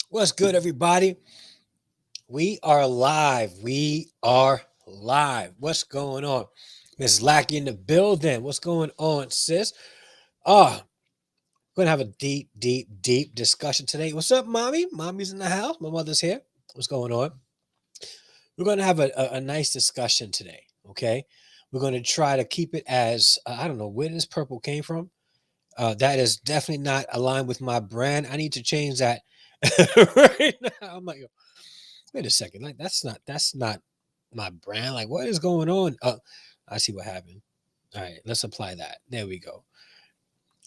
What's good, everybody? We are live. We are live. What's going on? Miss Lackey in the building. What's going on, sis? Ah, we're gonna have a deep discussion today. What's up, mommy? Mommy's in the house. My mother's here. What's going on? We're gonna have a nice discussion today. Okay, we're gonna try to keep it as I don't know where this purple came from. That is definitely not aligned with my brand. I need to change that right now. I'm like, wait a second, like that's not my brand. Like, what is going on? I see what happened. All right, let's apply that. There we go.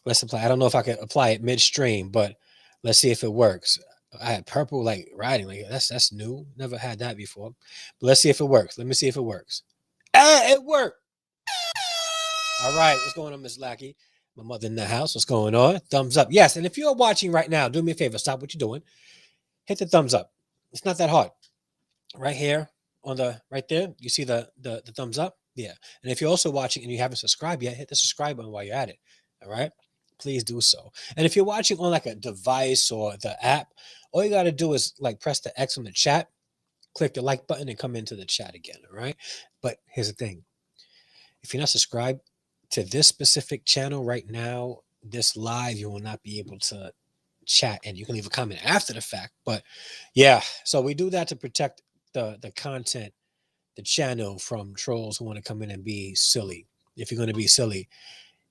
Let's apply. I don't know if I can apply it midstream, but let's see if it works. I had purple like writing. Like that's new. Never had that before. But let's see if it works. Let me see if it works. Ah, it worked. All right, what's going on, Miss Lackey? My mother in the house. What's going on? Thumbs up. Yes, and if you're watching right now, do me a favor. Stop what you're doing. Hit the thumbs up. It's not that hard. Right here on the right there, you see the thumbs up. Yeah, and if you're also watching and you haven't subscribed yet, hit the subscribe button while you're at it. All right, please do so. And if you're watching on like a device or the app, all you got to do is like press the X on the chat, click the like button, and come into the chat again. All right, but here's the thing: if you're not subscribed to this specific channel right now, this live, you will not be able to chat, and you can leave a comment after the fact. But yeah, so we do that to protect the content, the channel from trolls who want to come in and be silly. If you're going to be silly,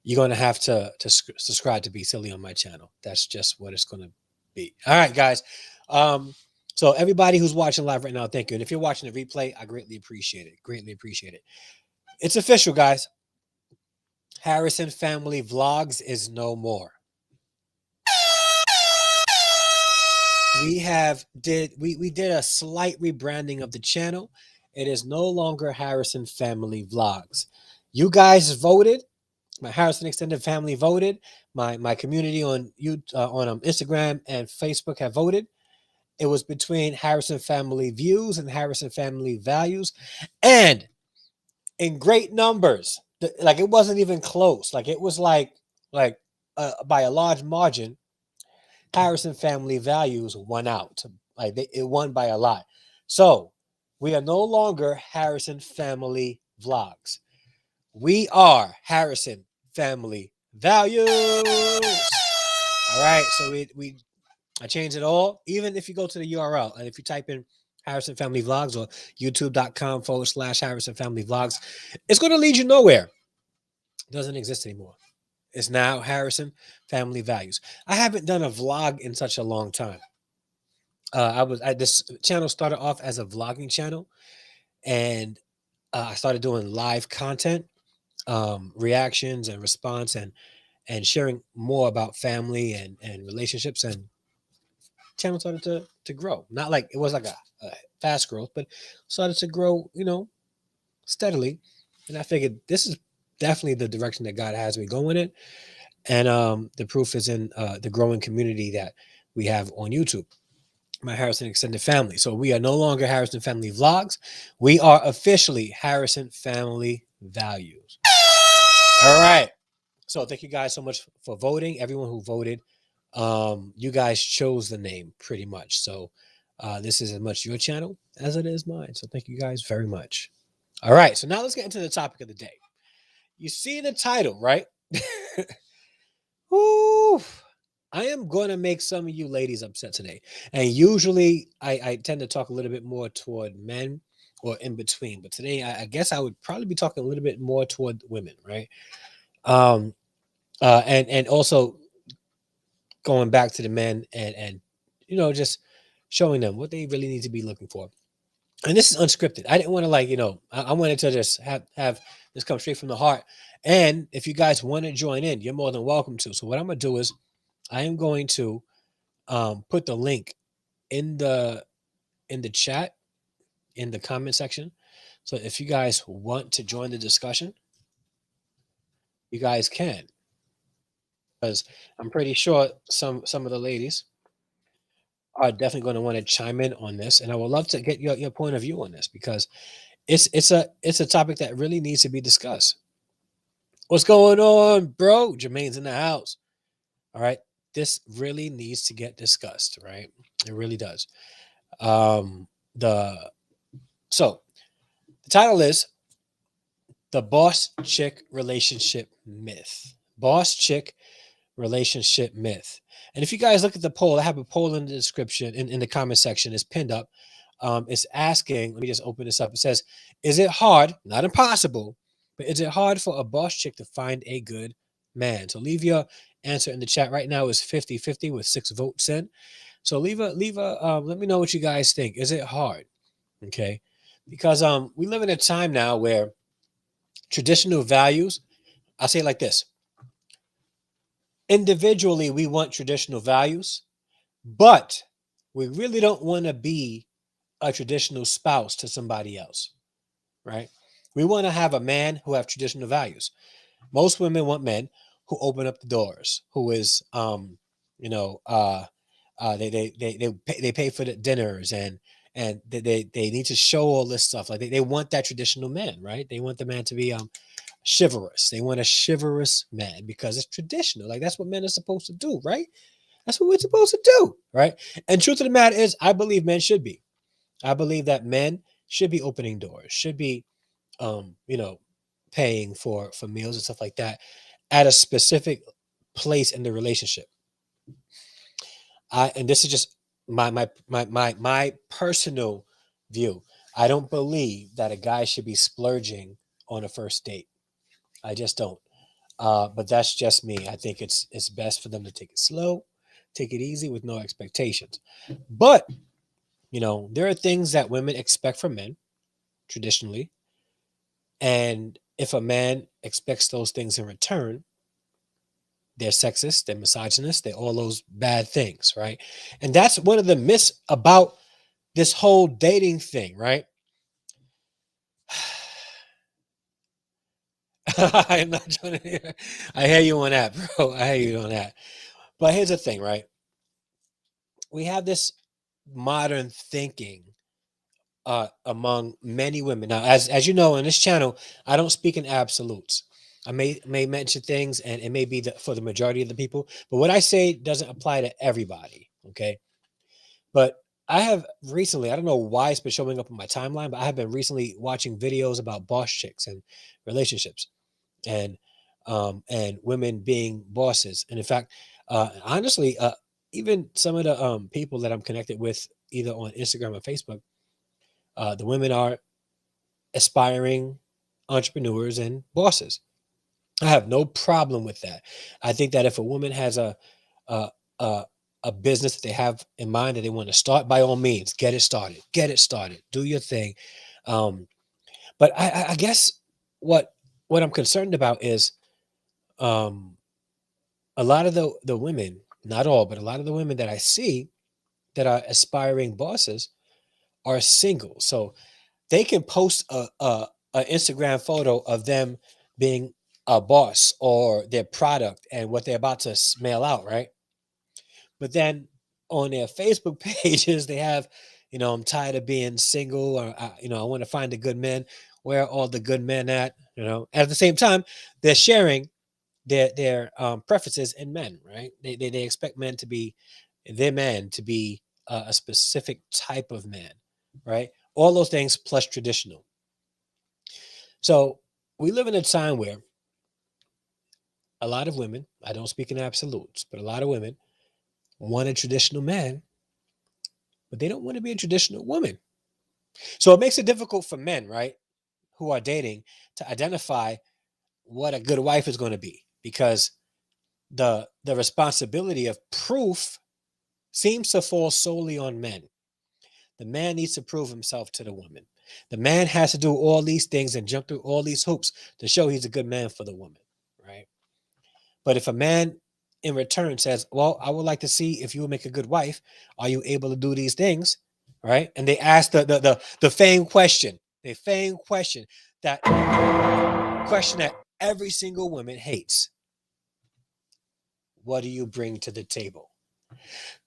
you're going to have to subscribe to be silly on my channel. That's just what it's going to be. All right, guys. Um, so everybody who's watching live right now, thank you. And if you're watching the replay, I greatly appreciate it. Greatly appreciate it. It's official, guys. Harrison Family Vlogs is no more. We did a slight rebranding of the channel. It is no longer Harrison Family Vlogs. You guys voted. My Harrison extended family voted. My community on Instagram and Facebook have voted. It was between Harrison Family Views and Harrison Family Values, and in great numbers. Like it wasn't even close. Like it was like by a large margin. Harrison Family Values won out. It won by a lot. So we are no longer Harrison Family Vlogs. We are Harrison Family Values. All right. So I changed it all. Even if you go to the URL and if you type in Harrison Family Vlogs or youtube.com/Harrison Family Vlogs, it's going to lead you nowhere. It doesn't exist anymore. It's now Harrison Family Values. I haven't done a vlog in such a long time. This channel started off as a vlogging channel, and I started doing live content, reactions and response, and sharing more about family and relationships. And channel started to grow. Not like it was like a fast growth, but started to grow, steadily. And I figured this is definitely the direction that God has me going in. And the proof is in the growing community that we have on YouTube, my Harrison extended family. So we are no longer Harrison Family Vlogs. We are officially Harrison Family Values. All right. So thank you guys so much for voting. Everyone who voted, you guys chose the name pretty much. So this is as much your channel as it is mine. So thank you guys very much. All right. So now let's get into the topic of the day. You see the title, right? Woo! I am going to make some of you ladies upset today. And usually I tend to talk a little bit more toward men or in between. But today I guess I would probably be talking a little bit more toward women, right? Um, and also going back to the men and just showing them what they really need to be looking for. And this is unscripted. I didn't want to I wanted to just have this come straight from the heart. And if you guys want to join in, you're more than welcome to. So what I'm gonna do is I am going to put the link in the chat in the comment section. So if you guys want to join the discussion, you guys can, because I'm pretty sure some of the ladies are definitely going to want to chime in on this, and I would love to get your point of view on this because it's a topic that really needs to be discussed. What's going on, bro? Jermaine's in the house. All right. this really needs to get discussed, right? It really does. Um, the so the title is The Boss Chick Relationship Myth. Boss Chick Relationship Myth. And if you guys look at the poll, I have a poll in the description, in the comment section, it's pinned up. It's asking, let me just open this up. It says, is it hard, not impossible, but is it hard for a boss chick to find a good man? So leave your answer in the chat. Right now is 50-50 with 6 votes in. So let me know what you guys think. Is it hard? Okay. Because we live in a time now where traditional values, I'll say it like this. Individually, we want traditional values, but we really don't want to be a traditional spouse to somebody else, right? We want to have a man who have traditional values. Most women want men who open up the doors, who is, you know, they pay for the dinners, and they need to show all this stuff. Like they want that traditional man, right? They want the man to be chivalrous. They want a chivalrous man because it's traditional. Like that's what men are supposed to do, right? That's what we're supposed to do, right? And truth of the matter is, I believe men should be. I believe that men should be opening doors, should be, you know, paying for meals and stuff like that at a specific place in the relationship. And this is just my personal view. I don't believe that a guy should be splurging on a first date. I just don't. But that's just me. I think it's best for them to take it slow, take it easy with no expectations. But you know, there are things that women expect from men traditionally, and if a man expects those things in return, they're sexist, they're misogynist, they're all those bad things, right? And that's one of the myths about this whole dating thing, right? I'm not trying to hear. I hear you on that, bro. I hear you on that. But here's the thing, right? We have this modern thinking among many women. Now, as you know, in this channel, I don't speak in absolutes. I may mention things, and it may be for the majority of the people, but what I say doesn't apply to everybody. Okay, but I have recently, I don't know why it's been showing up on my timeline, but I have been recently watching videos about boss chicks and relationships, and women being bosses. And in fact, honestly, even some of the people that I'm connected with, either on Instagram or Facebook, the women are aspiring entrepreneurs and bosses. I have no problem with that. I think that if a woman has a a, a business that they have in mind that they want to start, by all means, get it started. Get it started. Do your thing. Um, but I guess what what I'm concerned about is um, a lot of the women, not all, but a lot of the women that I see that are aspiring bosses are single. So they can post a Instagram photo of them being a boss or their product and what they're about to mail out, right? But then on their Facebook pages, they have, you know, I'm tired of being single, or you know, I want to find a good man. Where are all the good men at? You know, at the same time, they're sharing their preferences in men, right? They expect men to be their man to be a specific type of man, right? All those things plus traditional. So we live in a time where a lot of women, I don't speak in absolutes, but a lot of women want a traditional man, but they don't want to be a traditional woman. So it makes it difficult for men, right, who are dating to identify what a good wife is going to be, because the responsibility of proof seems to fall solely on men. The man needs to prove himself to the woman. The man has to do all these things and jump through all these hoops to show he's a good man for the woman, right? But if a man in return says, well, I would like to see if you will make a good wife, are you able to do these things? Right? And they ask the famed question, that question that every single woman hates. What do you bring to the table?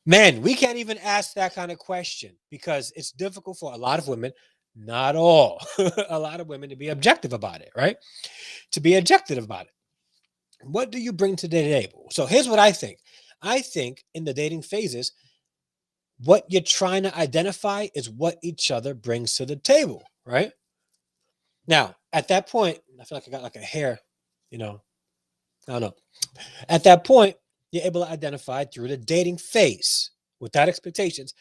Men, we can't even ask that kind of question because it's difficult for a lot of women, not all, a lot of women to be objective about it, right? To be objective about it. What do you bring to the table? So here's what I think. I think in the dating phases, what you're trying to identify is what each other brings to the table, right? Now, at that point, I feel like I got like a hair, you know, I don't know. At that point, you're able to identify through the dating phase without expectations.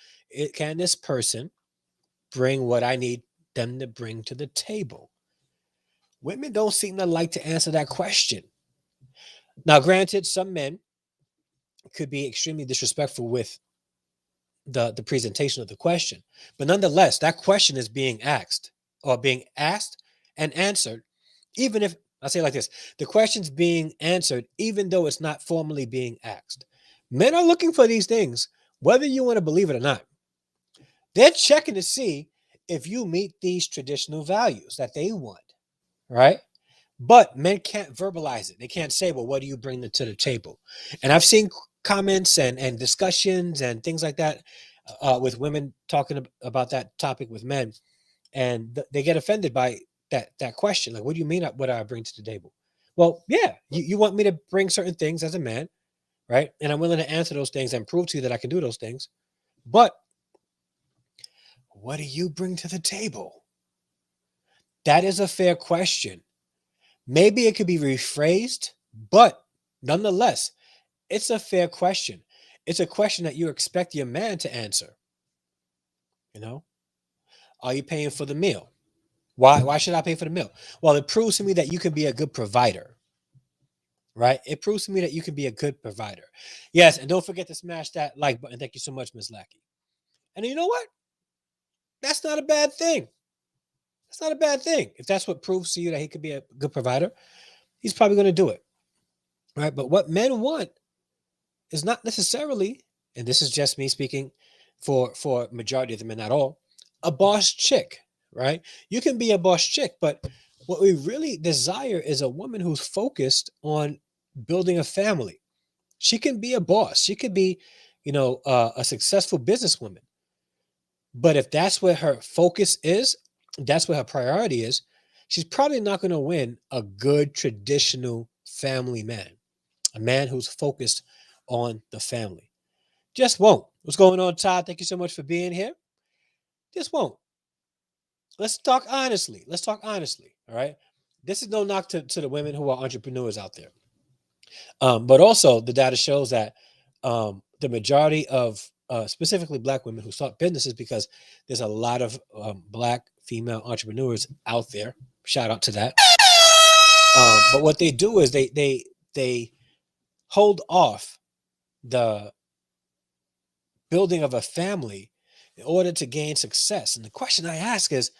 Can this person bring what I need them to bring to the table? Women don't seem to like to answer that question. Now, granted, some men could be extremely disrespectful with the presentation of the question, but nonetheless, that question is being asked and answered, even if I say it like this, the question's being answered, even though it's not formally being asked. Men are looking for these things, whether you want to believe it or not. They're checking to see if you meet these traditional values that they want, right? But men can't verbalize it. They can't say, well, what do you bring to the table? And I've seen comments and discussions and things like that with women talking about that topic with men. And they get offended by that question. Like, what do you mean what I bring to the table? Well, yeah, you want me to bring certain things as a man, right? And I'm willing to answer those things and prove to you that I can do those things. But what do you bring to the table? That is a fair question. Maybe it could be rephrased, but nonetheless, it's a fair question. It's a question that you expect your man to answer. You know, are you paying for the meal? Why should I pay for the meal? Well, it proves to me that you can be a good provider, right? It proves to me that you can be a good provider. Yes, and don't forget to smash that like button. Thank you so much, Miss Lackey. And you know what? That's not a bad thing. That's not a bad thing. If that's what proves to you that he could be a good provider, he's probably going to do it, right? But what men want is not necessarily, and this is just me speaking for majority of the men, not all, a boss chick, right? You can be a boss chick, but what we really desire is a woman who's focused on building a family. She can be a boss. She could be, a successful businesswoman. But if that's where her focus is, that's where her priority is, she's probably not going to win a good traditional family man, a man who's focused on the family. Just won't. What's going on, Todd? Thank you so much for being here. Just won't. Let's talk honestly. Let's talk honestly. All right. This is no knock to the women who are entrepreneurs out there. But also, the data shows that the majority of specifically Black women who start businesses, because there's a lot of Black female entrepreneurs out there. Shout out to that. But what they do is they hold off the building of a family in order to gain success. And the question I ask is,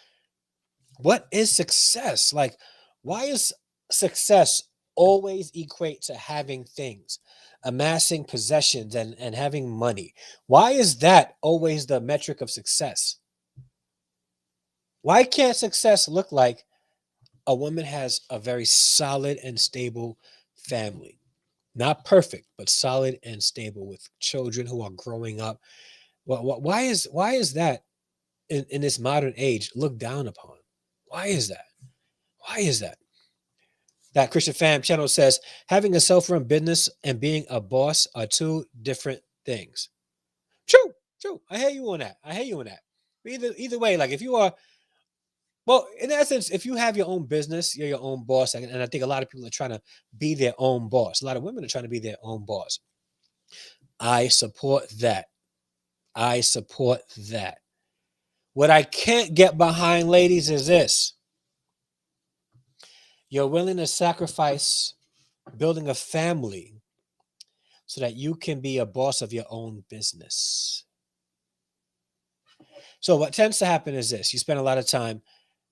what is success? Like, why is success always equate to having things, amassing possessions and having money? Why is that always the metric of success? Why can't success look like a woman has a very solid and stable family? Not perfect, but solid and stable, with children who are growing up. Why is that in this modern age looked down upon? Why is that? Why is that? That Christian Fam channel says having a self-run business and being a boss are two different things. True, true. I hear you on that. I hear you on that. Either way, like if you are, well, in essence, if you have your own business, you're your own boss. And I think a lot of people are trying to be their own boss. A lot of women are trying to be their own boss. I support that. I support that. What I can't get behind, ladies, is this. You're willing to sacrifice building a family so that you can be a boss of your own business. So what tends to happen is this. You spend a lot of time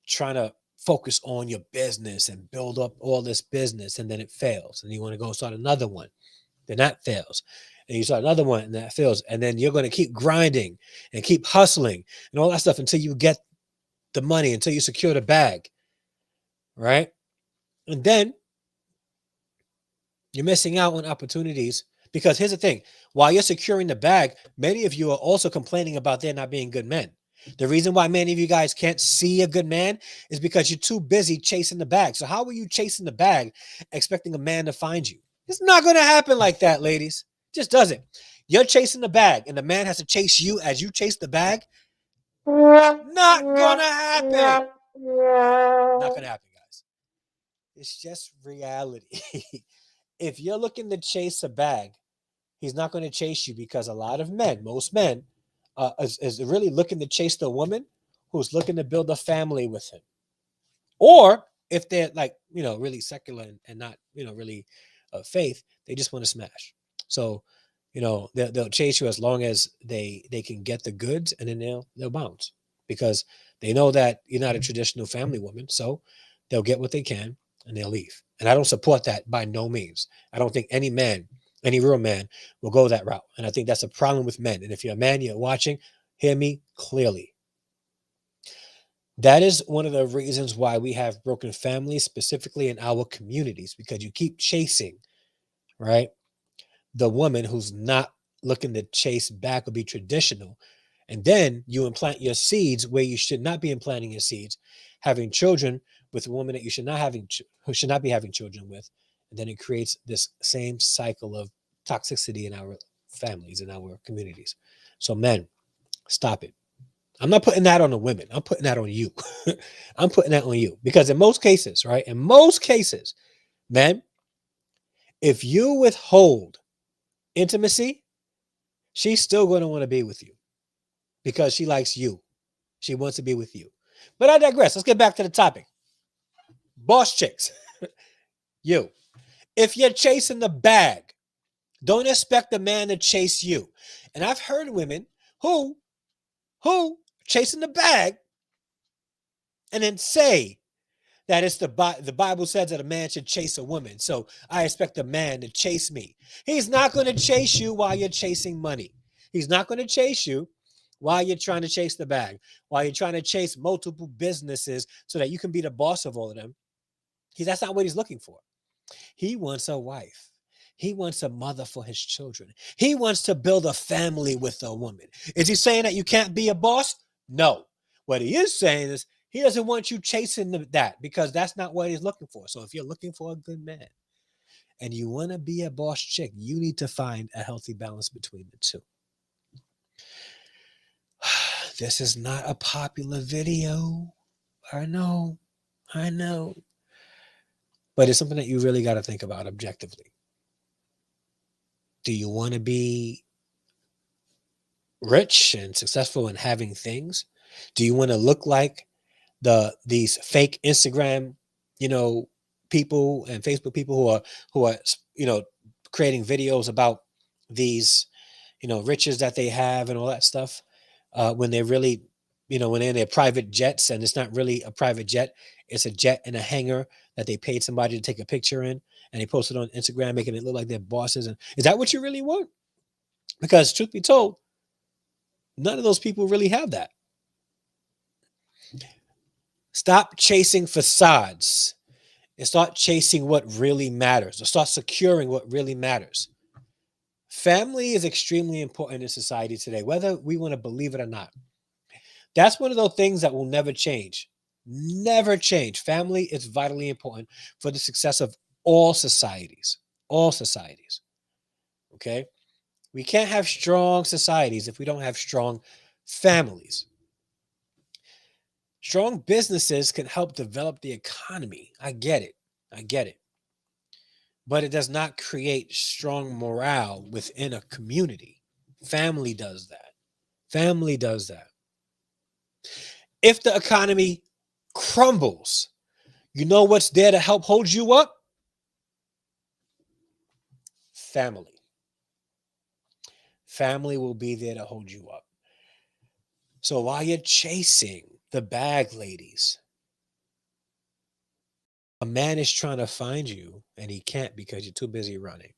trying to focus on your business and build up all this business, and then it fails. And you want to go start another one. Then that fails. And you start another one and that fails. And then you're going to keep grinding and keep hustling and all that stuff until you get the money, until you secure the bag. Right? And then you're missing out on opportunities, because here's the thing. While you're securing the bag, many of you are also complaining about there not being good men. The reason why many of you guys can't see a good man is because you're too busy chasing the bag. So how are you chasing the bag expecting a man to find you? It's not going to happen like that, ladies. Just doesn't. You're chasing the bag, and the man has to chase you as you chase the bag. Not gonna happen. Not gonna happen, guys. It's just reality. If you're looking to chase a bag, he's not going to chase you, because a lot of men, most men, is really looking to chase the woman who's looking to build a family with him. Or if they're like, really secular and not, really faith, they just want to smash. So, they'll chase you as long as they can get the goods, and then they'll bounce, because they know that you're not a traditional family woman. So they'll get what they can and they'll leave. And I don't support that by no means. I don't think any man, any real man, will go that route. And I think that's a problem with men. And if you're a man, you're watching, hear me clearly. That is one of the reasons why we have broken families, specifically in our communities, because you keep chasing, right, the woman who's not looking to chase back or be traditional. And then you implant your seeds where you should not be implanting your seeds, having children with a woman that you should not who should not be having children with. And then it creates this same cycle of toxicity in our families, in our communities. So men, stop it. I'm not putting that on the women. I'm putting that on you. I'm putting that on you, because in most cases, right? In most cases, men, if you withhold intimacy, she's still going to want to be with you, because she likes you. She wants to be with you. But I digress. Let's get back to the topic. Boss chicks, you. If you're chasing the bag, don't expect the man to chase you. And I've heard women who chasing the bag and then say that it's the Bible says that a man should chase a woman. So I expect a man to chase me. He's not going to chase you while you're chasing money. He's not going to chase you while you're trying to chase the bag, while you're trying to chase multiple businesses so that you can be the boss of all of them. That's not what he's looking for. He wants a wife. He wants a mother for his children. He wants to build a family with a woman. Is he saying that you can't be a boss? No. What he is saying is he doesn't want you chasing that, because that's not what he's looking for. So if you're looking for a good man and you want to be a boss chick, you need to find a healthy balance between the two. This is not a popular video. I know. But it's something that you really got to think about objectively. Do you want to be rich and successful and having things? Do you want to look like these fake Instagram, people and Facebook people who are creating videos about these, riches that they have and all that stuff, when they're really, when they're in their private jets, and it's not really a private jet, it's a jet in a hangar that they paid somebody to take a picture in, and they post it on Instagram, making it look like they're bosses. And is that what you really want? Because truth be told, none of those people really have that. Stop chasing facades and start chasing what really matters, or start securing what really matters. Family is extremely important in society today, whether we want to believe it or not. That's one of those things that will never change. Never change. Family is vitally important for the success of all societies. All societies. Okay? We can't have strong societies if we don't have strong families. Strong businesses can help develop the economy. I get it. But it does not create strong morale within a community. Family does that. If the economy crumbles, you know what's there to help hold you up? Family. Family will be there to hold you up. So while you're chasing the bag, ladies, a man is trying to find you and he can't because you're too busy running.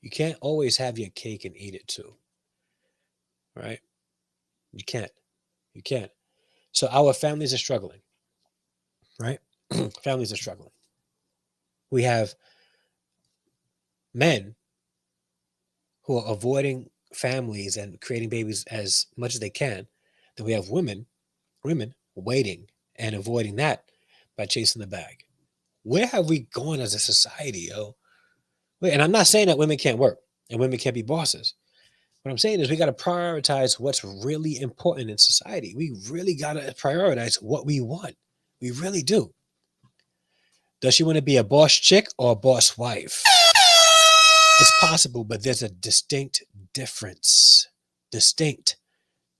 You can't always have your cake and eat it too. Right? You can't. So our families are struggling. Right? Families are struggling. We have men who are avoiding families and creating babies as much as they can. Then we have women waiting and avoiding that by chasing the bag. Where have we gone as a society, yo? And I'm not saying that women can't work and women can't be bosses. What I'm saying is we got to prioritize what's really important in society. We really got to prioritize what we want. We really do. Does she want to be a boss chick or a boss wife? It's possible, but there's a distinct difference. Distinct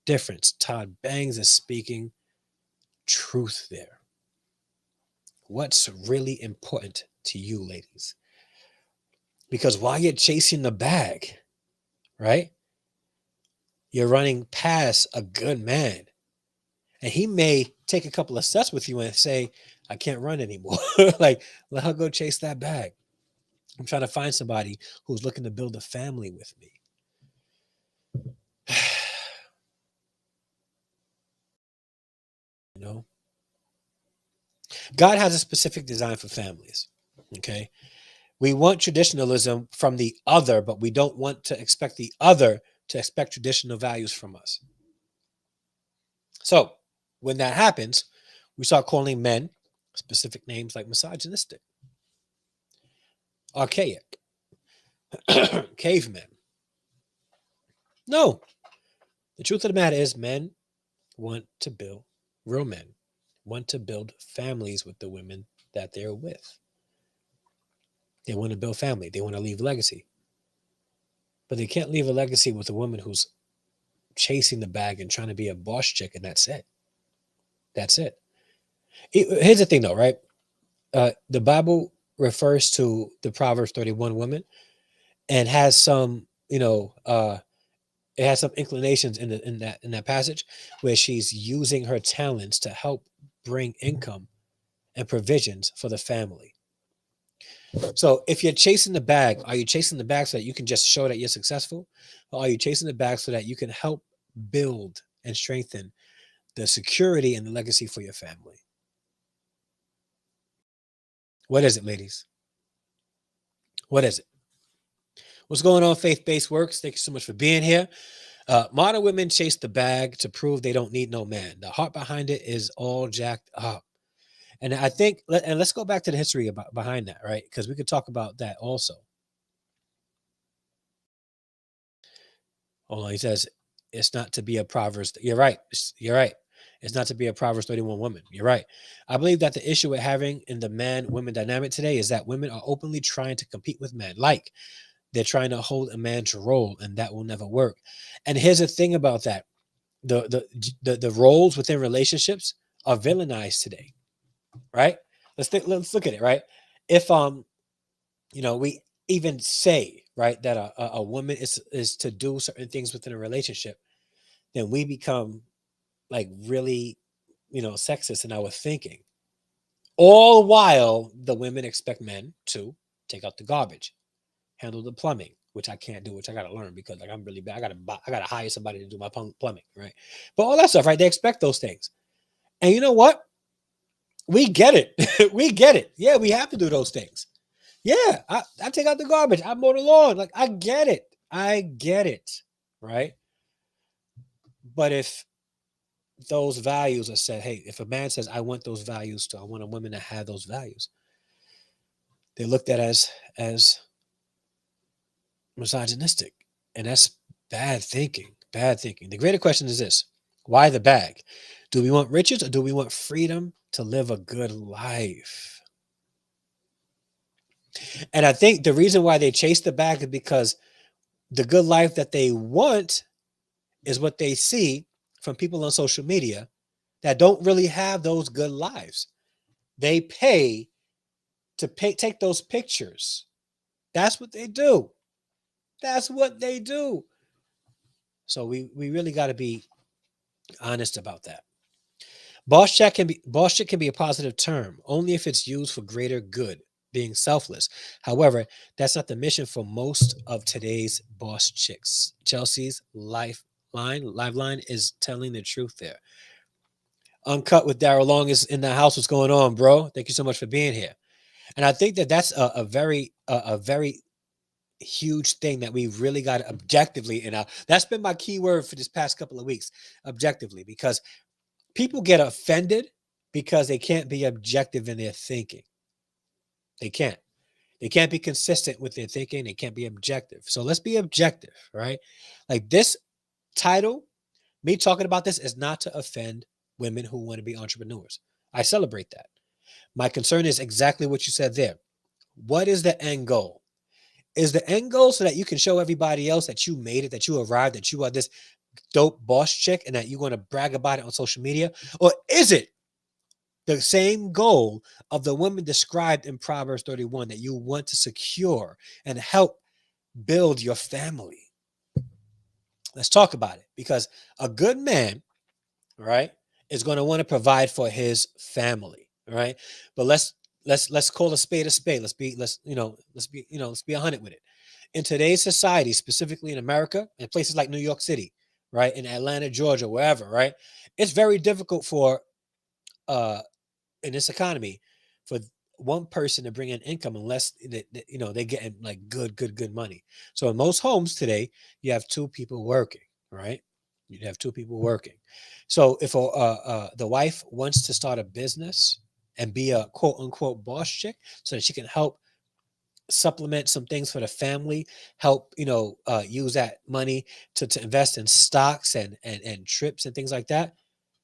difference. Todd Bangs is speaking truth there. What's really important to you, ladies? Because while you're chasing the bag, right, you're running past a good man. And he may take a couple of steps with you and say, I can't run anymore. Like, let her go chase that bag. I'm trying to find somebody who's looking to build a family with me. You know, God has a specific design for families. Okay. We want traditionalism from the other, but we don't want to expect the other to expect traditional values from us. So when that happens, we start calling men specific names like misogynistic, archaic, cavemen. No, the truth of the matter is men want to build, real men want to build families with the women that they're with. They want to build family. They want to leave legacy. But they can't leave a legacy with a woman who's chasing the bag and trying to be a boss chick, and that's it. That's it. Here's the thing, though, right? The Bible refers to the Proverbs 31 woman and has some, it has some inclinations in that passage where she's using her talents to help bring income and provisions for the family. So if you're chasing the bag, are you chasing the bag so that you can just show that you're successful? Or are you chasing the bag so that you can help build and strengthen the security and the legacy for your family? What is it, ladies? What is it? What's going on, Faith-Based Works? Thank you so much for being here. Modern women chase the bag to prove they don't need no man. The heart behind it is all jacked up. And I think, and let's go back to the history behind that, right? Because we could talk about that also. Hold on, he says, it's not to be a Proverbs. You're right. You're right. It's not to be a Proverbs 31 woman. You're right. I believe that the issue with having in the man-women dynamic today is that women are openly trying to compete with men. Like they're trying to hold a man's role, and that will never work. And here's the thing about that. The roles within relationships are villainized today, right? Let's look at it, right? If we even say, right, that a woman is to do certain things within a relationship, then we become like really, sexist in our thinking. All while the women expect men to take out the garbage, handle the plumbing, which I can't do, which I gotta learn because like I'm really bad. I gotta hire somebody to do my plumbing, right? But all that stuff, right? They expect those things. And you know what? We get it. We get it. Yeah, we have to do those things. Yeah, I take out the garbage. I mow the lawn. Like I get it. I get it. Right. But if those values are said, hey, if a man says, I want those values too, I want a woman to have those values, they're looked at as misogynistic. And that's bad thinking. Bad thinking. The greater question is this: why the bag? Do we want riches or do we want freedom to live a good life? And I think the reason why they chase the bag is because the good life that they want is what they see from people on social media that don't really have those good lives. They pay to take those pictures. That's what they do. That's what they do. So we really got to be honest about that. Boss chick can be a positive term only if it's used for greater good, being selfless. However, that's not the mission for most of today's boss chicks. Chelsea's Lifeline is telling the truth there. Uncut with Daryl Long is in the house. What's going on, bro? Thank you so much for being here. And I think that that's a very huge thing that we really got to objectively, and that's been my key word for this past couple of weeks, objectively, because people get offended because they can't be objective in their thinking. They can't. They can't be consistent with their thinking. They can't be objective. So let's be objective, right? Like this title, me talking about this is not to offend women who want to be entrepreneurs. I celebrate that. My concern is exactly what you said there. What is the end goal? Is the end goal so that you can show everybody else that you made it, that you arrived, that you are this dope boss chick and that you're going to brag about it on social media? Or is it the same goal of the woman described in Proverbs 31 that you want to secure and help build your family? Let's talk about it, because a good man, right, is going to want to provide for his family, right? But let's call a spade a spade. Let's be 100 with it. In today's society, specifically in America and places like New York City, right, in Atlanta, Georgia, wherever, right, it's very difficult for uh in this economy for one person to bring in income unless they're getting like good money. So in most homes today, you have two people working, right? You have two people working. So if the wife wants to start a business and be a quote unquote boss chick, so that she can help supplement some things for the family, help use that money to invest in stocks and trips and things like that,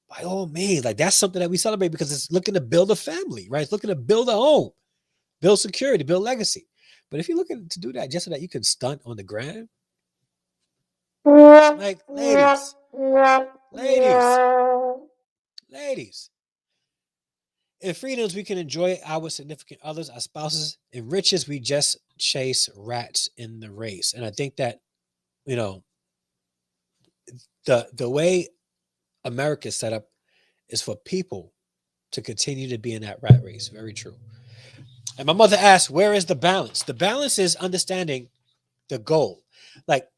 by all means, like that's something that we celebrate because it's looking to build a family, right? It's looking to build a home, build security, build legacy. But if you're looking to do that just so that you can stunt on the gram, like ladies, ladies, in freedoms we can enjoy our significant others, our spouses. In riches, we just chase rats in the race. And I think that you know the way America is set up is for people to continue to be in that rat race. Very true. And my mother asked, where is the balance? The balance is understanding the goal. Like,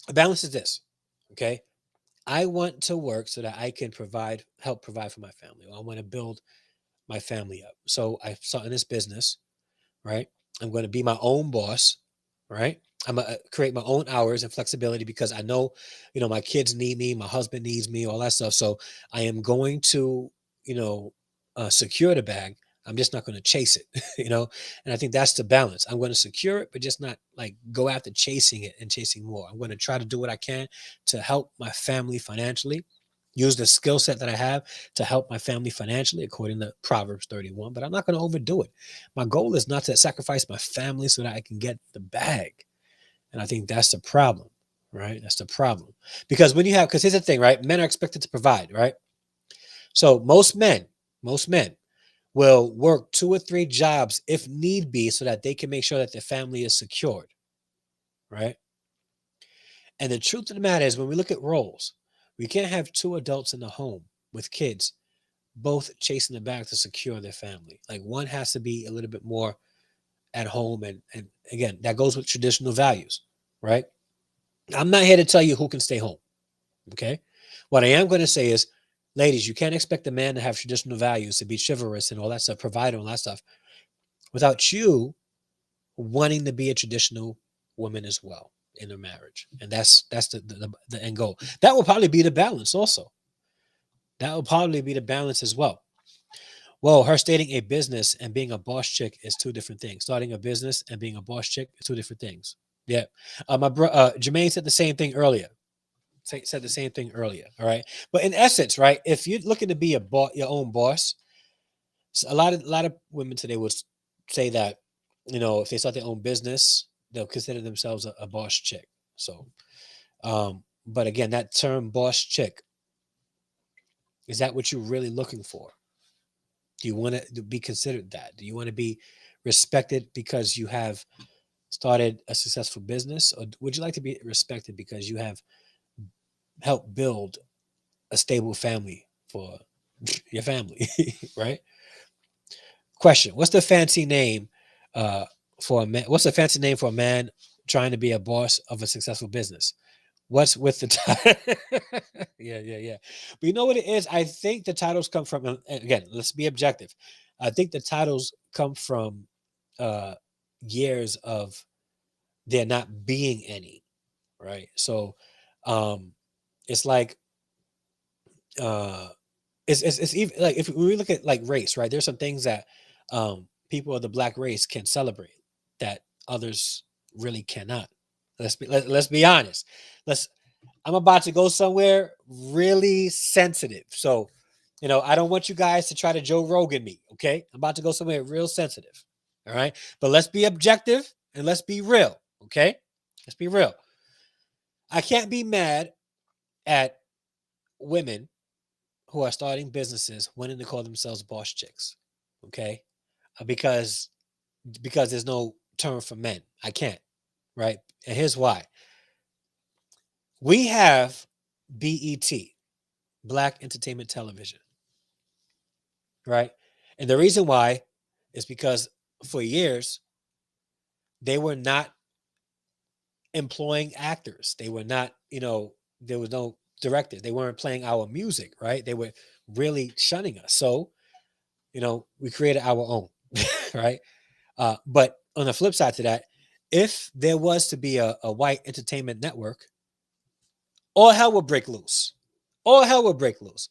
the balance is this, okay? I want to work so that I can help provide for my family. Or I want to build my family up. So I saw in this business, right? I'm going to be my own boss, right? I'm going to create my own hours and flexibility because I know, my kids need me, my husband needs me, all that stuff. So I am going to, you know, secure the bag. I'm just not going to chase it, and I think that's the balance. I'm going to secure it, but just not like go after chasing it and chasing more. I'm going to try to do what I can to help my family financially, use the skill set that I have to help my family financially, according to Proverbs 31, but I'm not going to overdo it. My goal is not to sacrifice my family so that I can get the bag. And I think that's the problem, right? That's the problem. Because here's the thing, right? Men are expected to provide, right? So most men will work two or three jobs if need be so that they can make sure that their family is secured, right? And the truth of the matter is, when we look at roles, we can't have two adults in the home with kids both chasing the bag to secure their family. Like one has to be a little bit more at home, and again, that goes with traditional values, right? I'm not here to tell you who can stay home. Okay. What I am going to say is, ladies, you can't expect a man to have traditional values, to be chivalrous and all that stuff, provide all that stuff, without you wanting to be a traditional woman as well in a marriage. And that's the end goal. That will probably be the balance also. That will probably be the balance as well. Well, her stating a business and being a boss chick is two different things. Starting a business and being a boss chick is two different things. Yeah. Jermaine said the same thing earlier. Said the same thing earlier. All right. But in essence, right, if you're looking to be your own boss, a lot of women today would say that, if they start their own business, they'll consider themselves a boss chick. So, but again, that term boss chick, is that what you're really looking for? Do you want to be considered that? Do you want to be respected because you have started a successful business, or would you like to be respected because you have helped build a stable family for your family, right? Question: What's the fancy name for a man? What's the fancy name for a man trying to be a boss of a successful business? What's with the title? Yeah. But you know what it is? I think the titles come from, and again, let's be objective. I think the titles come from uh years of there not being any, right? So um it's like uh it's even like if we look at like race, right? There's some things that people of the black race can celebrate that others really cannot. Let's be honest. Let's I'm about to go somewhere really sensitive. So, I don't want you guys to try to Joe Rogan me, okay? I'm about to go somewhere real sensitive. All right? But let's be objective and let's be real, okay? Let's be real. I can't be mad at women who are starting businesses wanting to call themselves boss chicks, okay? Because there's no term for men. I can't, right? And here's why. We have BET, Black Entertainment Television, right? And the reason why is because for years they were not employing actors. They were not, there was no directors. They weren't playing our music, right? They were really shunning us. So, we created our own, right? But on the flip side to that, if there was to be a white entertainment network, all hell would break loose. All hell would break loose.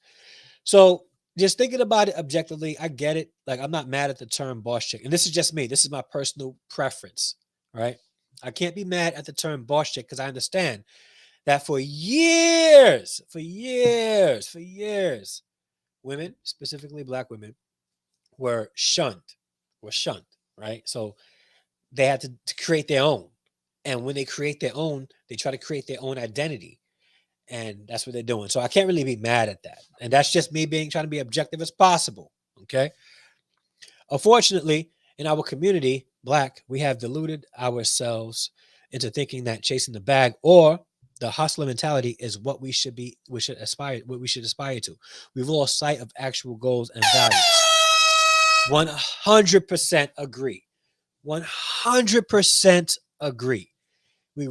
So just thinking about it objectively, I get it. Like, I'm not mad at the term boss chick. And this is just me. This is my personal preference, right? I can't be mad at the term boss chick because I understand that for years, women, specifically black women, were shunned, right? So they had to create their own. And when they create their own, they try to create their own identity. And that's what they're doing. So I can't really be mad at that. And that's just me trying to be objective as possible. Okay. Unfortunately, in our community, black, we have deluded ourselves into thinking that chasing the bag or the hustler mentality is what we should aspire to. We've lost sight of actual goals and values. 100% agree. 100% agree. We're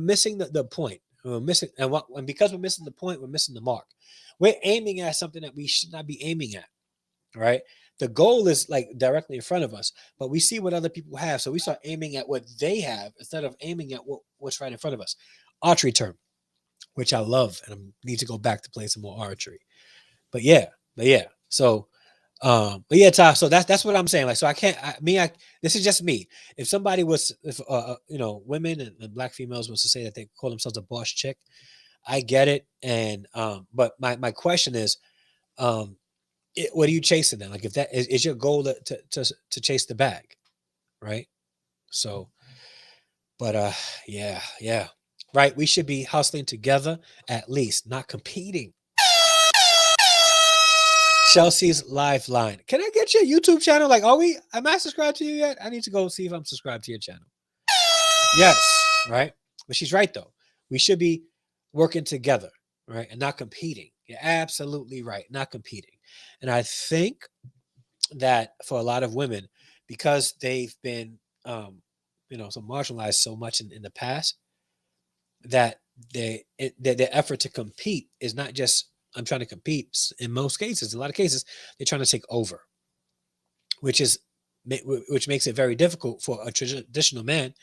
missing the point. We're missing, and because we're missing the point, we're missing the mark. We're aiming at something that we should not be aiming at, right? The goal is like directly in front of us, but we see what other people have, so we start aiming at what they have instead of aiming at what's right in front of us. Archery term, which I love, and I need to go back to play some more archery. But yeah. So, but yeah, Ty. So that's what I'm saying. Like, so I can't. This is just me. If somebody women and black females was to say that they call themselves a boss chick, I get it. And but my question is, what are you chasing then? Like, if that is your goal to chase the bag, right? So, but yeah, right. We should be hustling together, at least, not competing. Chelsea's Lifeline. Can I get your YouTube channel? Like, am I subscribed to you yet? I need to go see if I'm subscribed to your channel. Yes, right? But she's right, though. We should be working together, right? And not competing. You're absolutely right. Not competing. And I think that for a lot of women, because they've been, so marginalized so much in the past, that their effort to compete is not just, I'm trying to compete. In most cases, a lot of cases, they're trying to take over, which makes it very difficult for a traditional man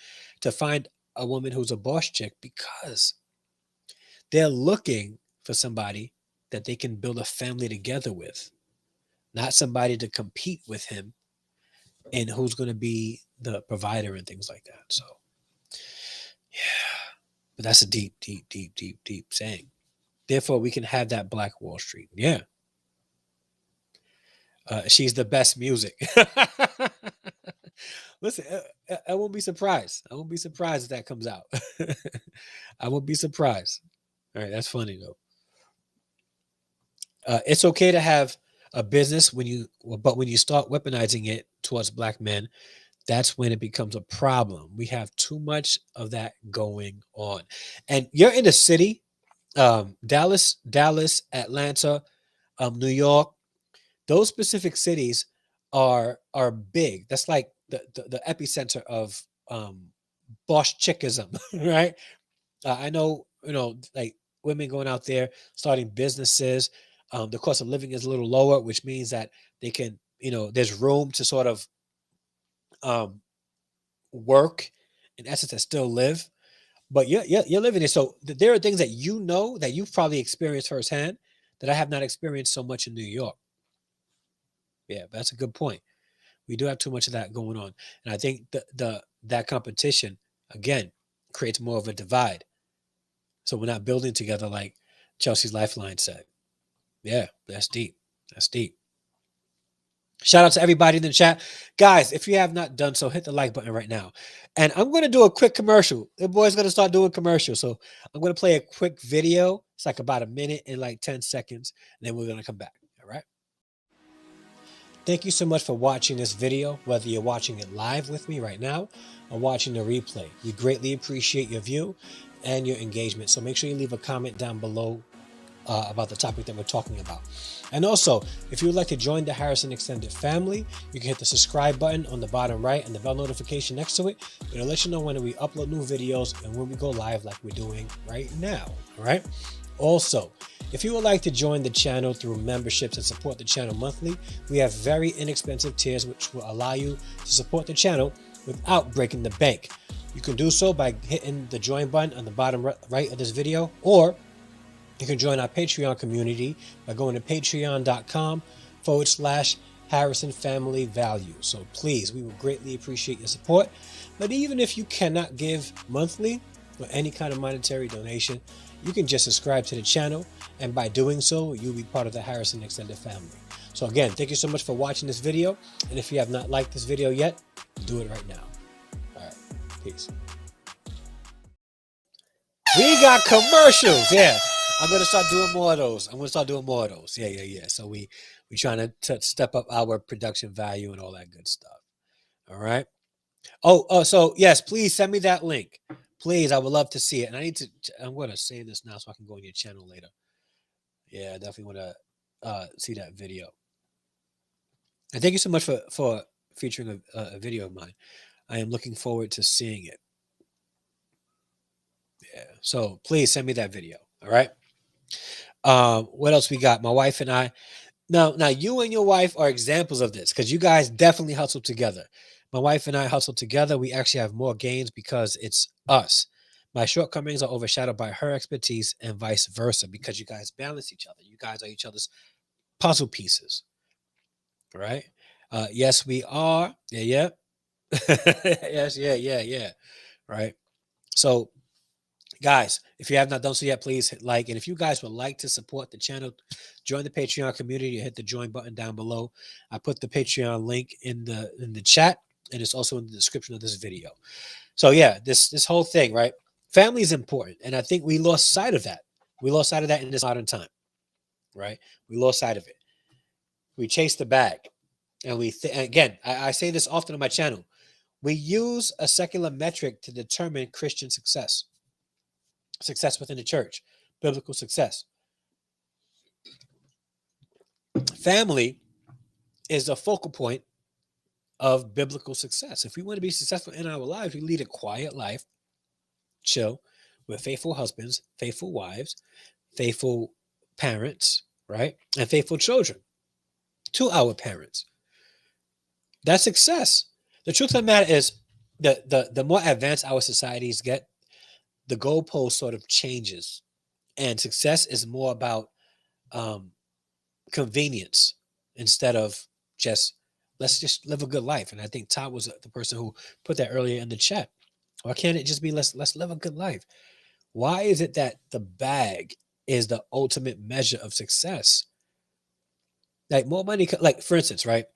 to find a woman who's a boss chick, because they're looking for somebody that they can build a family together with, not somebody to compete with him and who's going to be the provider and things like that. So, yeah, but that's a deep saying. Therefore, we can have that Black Wall Street. Yeah. She's the best music. Listen, I won't be surprised. I won't be surprised if that comes out. I won't be surprised. All right, that's funny though. It's okay to have a business but when you start weaponizing it towards black men, that's when it becomes a problem. We have too much of that going on. And you're in a city, Dallas, Atlanta, New York. Those specific cities are big. That's like the epicenter of boss chickism, right? I know, like women going out there starting businesses. The cost of living is a little lower, which means that they can, there's room to sort of work, in essence, and still live. But you're living it. So there are things that that you've probably experienced firsthand that I have not experienced so much in New York. Yeah, that's a good point. We do have too much of that going on. And I think that competition, again, creates more of a divide. So we're not building together like Chelsea's Lifeline said. Yeah, that's deep. That's deep. Shout out to everybody in the chat. Guys, if you have not done so, hit the like button right now. And I'm going to do a quick commercial. The boy's going to start doing commercials. So I'm going to play a quick video. It's like about a minute and like 10 seconds. And then we're going to come back. All right. Thank you so much for watching this video, whether you're watching it live with me right now or watching the replay. We greatly appreciate your view and your engagement. So make sure you leave a comment down below about the topic that we're talking about. And also, if you would like to join the Harrison Extended family, you can hit the subscribe button on the bottom right and the bell notification next to it. It'll let you know when we upload new videos and when we go live like we're doing right now. All right. Also, if you would like to join the channel through memberships and support the channel monthly, we have very inexpensive tiers which will allow you to support the channel without breaking the bank. You can do so by hitting the join button on the bottom right of this video, or you can join our Patreon community by going to patreon.com/Harrison Family Value. So please, we would greatly appreciate your support. But even if you cannot give monthly or any kind of monetary donation, you can just subscribe to the channel. And by doing so, you'll be part of the Harrison Extended family. So again, thank you so much for watching this video. And if you have not liked this video yet, do it right now. All right, peace. We got commercials. Yeah. I'm going to start doing more of those. Yeah. So we trying to step up our production value and all that good stuff. All right. So yes, please send me that link. Please, I would love to see it. And I'm going to save this now so I can go on your channel later. Yeah, I definitely want to see that video. And thank you so much for featuring a video of mine. I am looking forward to seeing it. Yeah. So please send me that video. All right. What else we got? My wife and I. Now you and your wife are examples of this because you guys definitely hustle together. My wife and I hustle together. We actually have more gains because it's us. My shortcomings are overshadowed by her expertise and vice versa because you guys balance each other. You guys are each other's puzzle pieces. Right? Yes, we are. Yeah. Yes, yeah. Right. So guys, if you have not done so yet, please hit like. And if you guys would like to support the channel, join the Patreon community. Hit the join button down below. I put the Patreon link in the chat, and it's also in the description of this video. So yeah, this whole thing, right? Family is important, and I think we lost sight of that. We lost sight of that in this modern time, right? We lost sight of it. We chased the bag, and again, I say this often on my channel. We use a secular metric to determine Christian success. Success within the church, biblical success. Family is the focal point of biblical success. If we want to be successful in our lives, we lead a quiet life, chill, with faithful husbands, faithful wives, faithful parents, right? And faithful children to our parents. That's success. The truth of the matter is the more advanced our societies get, the goalpost sort of changes. And success is more about convenience instead of let's just live a good life. And I think Todd was the person who put that earlier in the chat. Why can't it just be let's live a good life? Why is it that the bag is the ultimate measure of success? Like more money, like for instance, right?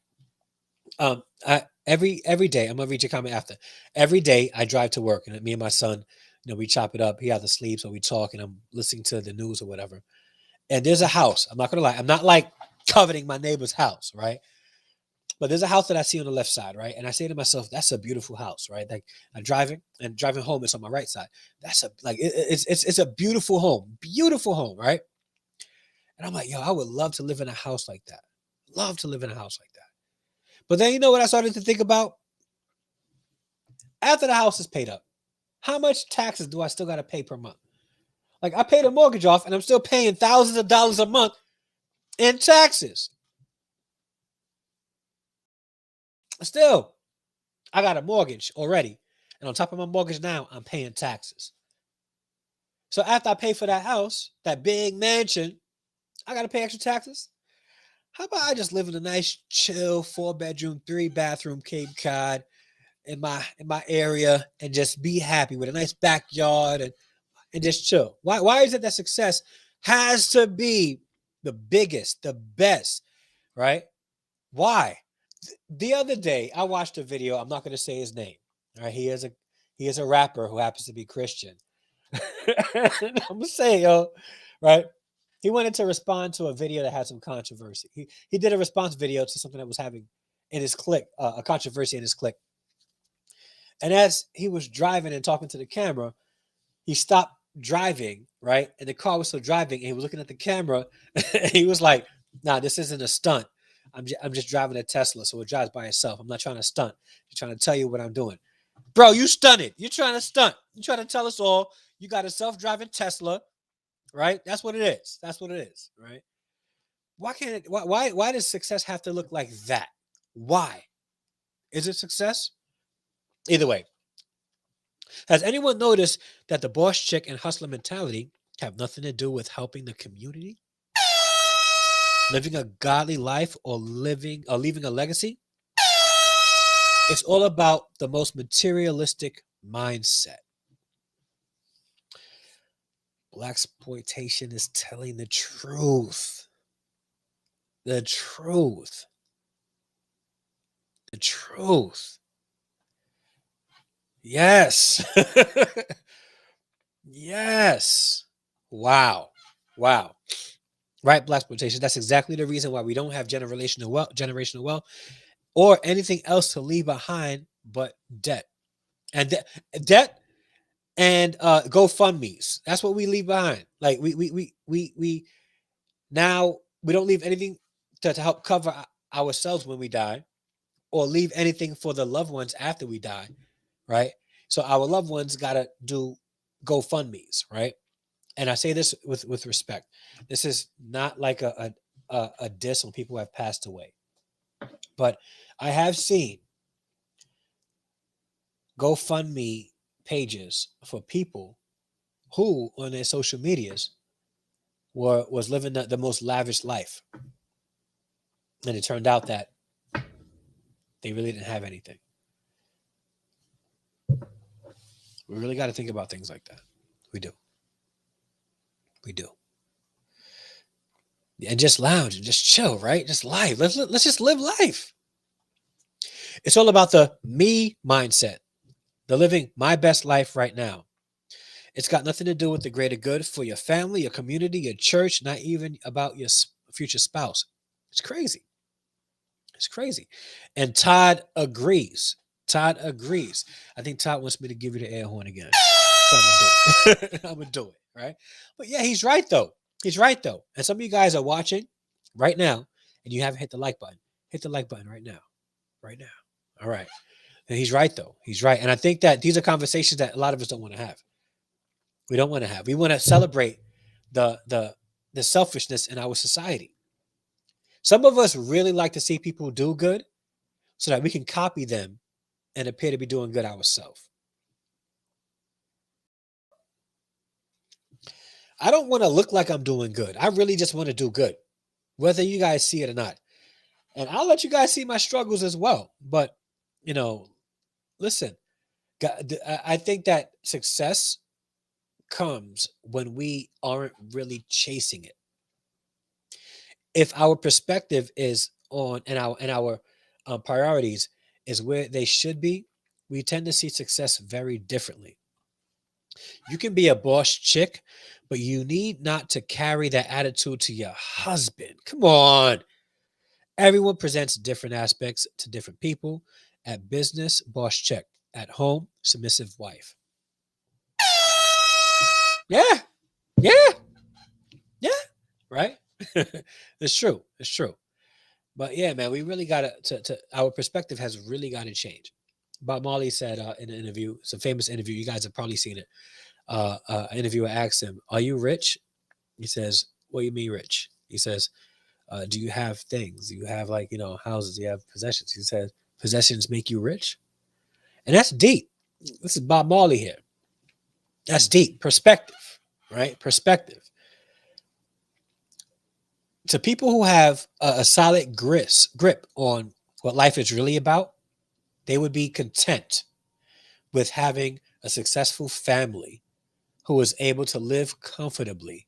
Every day, I'm gonna read your comment after. Every day I drive to work, and me and my son, we chop it up. He has to sleep, so we talk, and I'm listening to the news or whatever. And there's a house. I'm not gonna lie. I'm not like coveting my neighbor's house, right? But there's a house that I see on the left side, right? And I say to myself, that's a beautiful house, right? Like I'm driving home, it's on my right side. That's it's a beautiful home, right? And I'm like, yo, I would love to live in a house like that. Love to live in a house like that. But then you know what I started to think about? After the house is paid up, how much taxes do I still got to pay per month? Like I paid a mortgage off and I'm still paying thousands of dollars a month in taxes. Still, I got a mortgage already. And on top of my mortgage now, I'm paying taxes. So after I pay for that house, that big mansion, I got to pay extra taxes. How about I just live in a nice, chill, 4-bedroom, 3-bathroom Cape Cod in my area and just be happy with a nice backyard and just chill. Why is it that success has to be the biggest, the best, right? Why? The other day I watched a video. I'm not going to say his name. All right, he is a rapper who happens to be Christian. I'm gonna say, yo, right? He wanted to respond to a video that had some controversy. He did a response video to something that was having in his clique, a controversy in his clique. And as he was driving and talking to the camera, he stopped driving, right? And the car was still driving, and he was looking at the camera. And he was like, "Nah, this isn't a stunt. I'm just driving a Tesla, so it drives by itself. I'm not trying to stunt. I'm trying to tell you what I'm doing, bro. You stunted. You're trying to stunt. You're trying to tell us all you got a self-driving Tesla, right? That's what it is. That's what it is, right? Why can't it? Why does success have to look like that? Why is it success? Either way, has anyone noticed that the boss chick and hustler mentality have nothing to do with helping the community, living a godly life, or leaving a legacy? It's all about the most materialistic mindset. Blaxploitation is telling the truth. The truth. The truth. Yes. Yes. Wow. Wow. Right, blaxploitation. That's exactly the reason why we don't have generational wealth, or anything else to leave behind but debt. And debt and GoFundMes. That's what we leave behind. Like we now we don't leave anything to help cover ourselves when we die, or leave anything for the loved ones after we die, right? So our loved ones gotta do GoFundMes, right? And I say this with respect. This is not like a diss on people who have passed away, but I have seen GoFundMe pages for people who on their social medias was living the most lavish life, and it turned out that they really didn't have anything. We really got to think about things like that. We do. We do. And just lounge and just chill, right? Just life. Let's just live life. It's all about the me mindset, the living my best life right now. It's got nothing to do with the greater good for your family, your community, your church, not even about your future spouse. It's crazy. It's crazy. And Todd agrees. Todd agrees. I think Todd wants me to give you the air horn again. So I'm gonna do it. I'm gonna do it, right? But yeah, he's right though. He's right though. And some of you guys are watching right now, and you haven't hit the like button. Hit the like button right now. Right now. All right. And he's right though. He's right. And I think that these are conversations that a lot of us don't want to have. We don't want to have. We want to celebrate the selfishness in our society. Some of us really like to see people do good so that we can copy them and appear to be doing good ourselves. I don't want to look like I'm doing good. I really just want to do good, whether you guys see it or not. And I'll let you guys see my struggles as well. But, listen, I think that success comes when we aren't really chasing it. If our perspective is on and our priorities is where they should be, we tend to see success very differently. You can be a boss chick, but you need not to carry that attitude to your husband. Come on. Everyone presents different aspects to different people. At business, boss chick. At home, submissive wife. Yeah. Yeah. Yeah. Right? It's true. It's true. But yeah, man, we really got to our perspective has really got to change. Bob Marley said in an interview, it's a famous interview. You guys have probably seen it. Interviewer asked him, "Are you rich?" He says, "What do you mean rich?" He says, "Do you have things? Do you have houses? Do you have possessions?" He said, "Possessions make you rich," and that's deep. This is Bob Marley here. That's deep perspective, right? Perspective. To people who have a solid grip on what life is really about, they would be content with having a successful family who is able to live comfortably,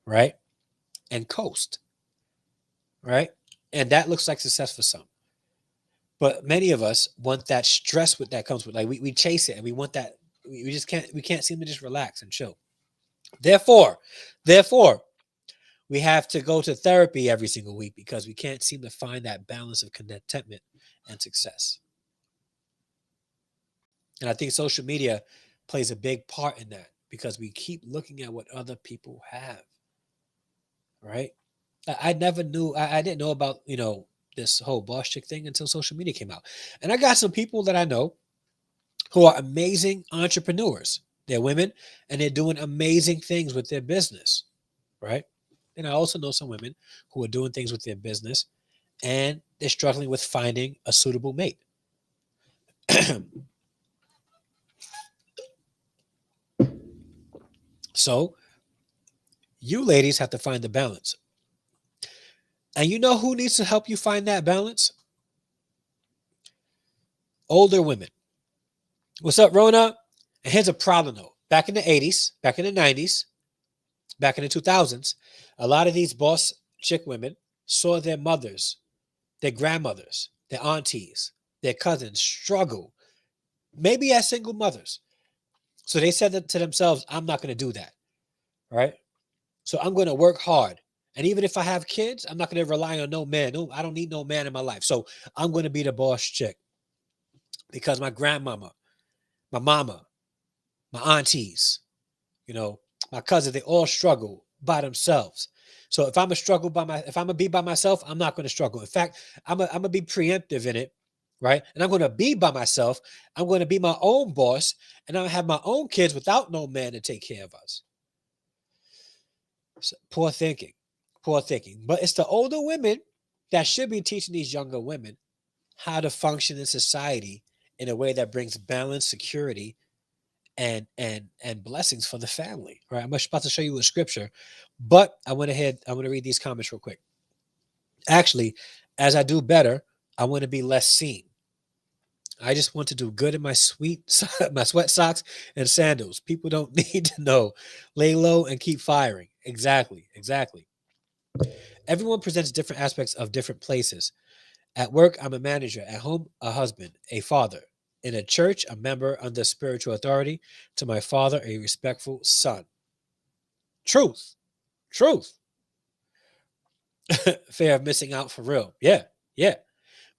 right? And coast, right? And that looks like success for some. But many of us want that stress with that comes with, like, we chase it and we want that. We just can't seem to just relax and chill. Therefore, we have to go to therapy every single week because we can't seem to find that balance of contentment and success. And I think social media plays a big part in that because we keep looking at what other people have, right? I never knew, I didn't know about, this whole boss chick thing until social media came out. And I got some people that I know who are amazing entrepreneurs. They're women and they're doing amazing things with their business, right? And I also know some women who are doing things with their business and they're struggling with finding a suitable mate. So you ladies have to find the balance. And you know who needs to help you find that balance? Older women. What's up, Rona? And here's a problem though. Back in the 80s, back in the 90s, back in the 2000s, a lot of these boss chick women saw their mothers, their grandmothers, their aunties, their cousins struggle, maybe as single mothers. So they said to themselves, I'm not going to do that, right? So I'm going to work hard. And even if I have kids, I'm not going to rely on no man. No, I don't need no man in my life. So I'm going to be the boss chick because my grandmama, my mama, my aunties, you know, my cousins, they all struggle by themselves. So if I'm if I'm gonna be by myself, I'm not gonna struggle. In fact, I'm gonna be preemptive in it, right? And I'm gonna be by myself. I'm gonna be my own boss, and I'm gonna have my own kids without no man to take care of us. So, poor thinking, poor thinking. But it's the older women that should be teaching these younger women how to function in society in a way that brings balance, security, and blessings for the family. Right. I'm about to show you a scripture, but I went ahead. I want to read these comments real quick. Actually, as I do better, I want to be less seen. I just want to do good in my my sweat socks and sandals. People don't need to know. Lay low and keep firing. Exactly. Exactly. Everyone presents different aspects of different places. At work, I'm a manager. At home, a husband, a father. In a church, a member under spiritual authority. To my father, a respectful son. Truth. Truth. Fear of missing out for real. Yeah. Yeah.